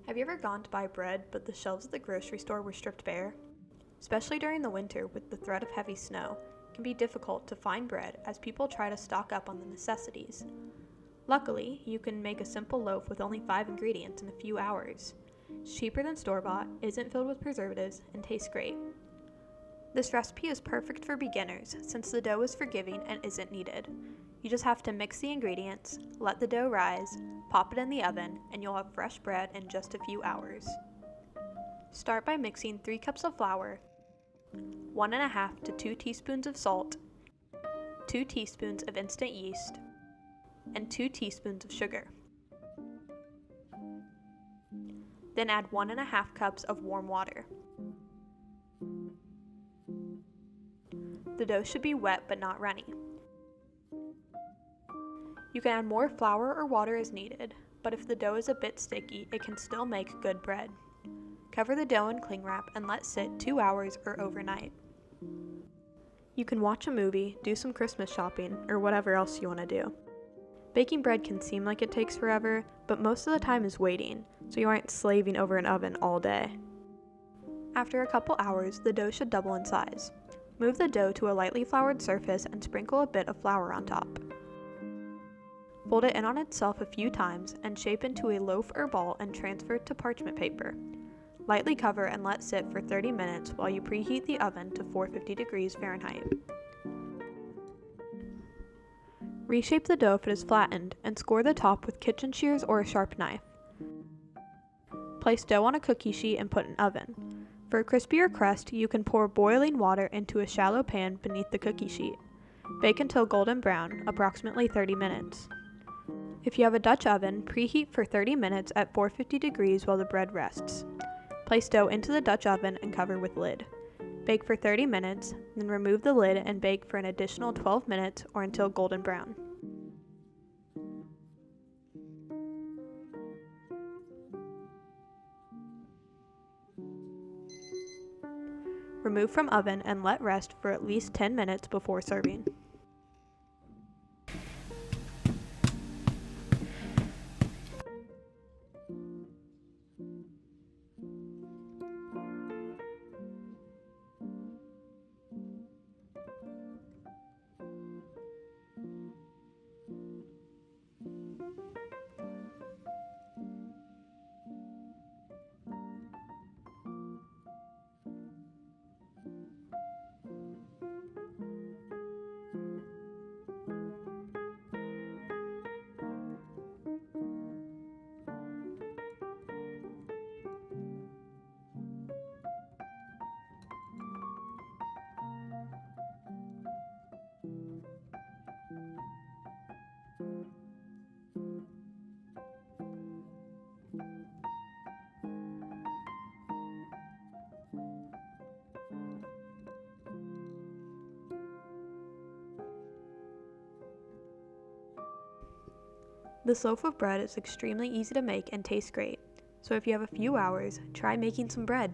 Have you ever gone to buy bread, but the shelves at the grocery store were stripped bare? Especially during the winter with the threat of heavy snow, it can be difficult to find bread as people try to stock up on the necessities. Luckily, you can make a simple loaf with only 5 ingredients in a few hours. It's cheaper than store-bought, isn't filled with preservatives, and tastes great. This recipe is perfect for beginners since the dough is forgiving and isn't kneaded. You just have to mix the ingredients, let the dough rise, pop it in the oven, and you'll have fresh bread in just a few hours. Start by mixing 3 cups of flour, 1.5 to 2 teaspoons of salt, 2 teaspoons of instant yeast, and 2 teaspoons of sugar. Then add 1.5 cups of warm water. The dough should be wet but not runny. You can add more flour or water as needed, but if the dough is a bit sticky, it can still make good bread. Cover the dough in cling wrap and let sit 2 hours or overnight. You can watch a movie, do some Christmas shopping, or whatever else you want to do. Baking bread can seem like it takes forever, but most of the time is waiting, so you aren't slaving over an oven all day. After a couple hours, the dough should double in size. Move the dough to a lightly floured surface and sprinkle a bit of flour on top. Fold it in on itself a few times and shape into a loaf or ball and transfer it to parchment paper. Lightly cover and let sit for 30 minutes while you preheat the oven to 450 degrees Fahrenheit. Reshape the dough if it is flattened and score the top with kitchen shears or a sharp knife. Place dough on a cookie sheet and put in oven. For a crispier crust, you can pour boiling water into a shallow pan beneath the cookie sheet. Bake until golden brown, approximately 30 minutes. If you have a Dutch oven, preheat for 30 minutes at 450 degrees while the bread rests. Place dough into the Dutch oven and cover with lid. Bake for 30 minutes, then remove the lid and bake for an additional 12 minutes or until golden brown. Remove from oven and let rest for at least 10 minutes before serving. This loaf of bread is extremely easy to make and tastes great, so if you have a few hours, try making some bread.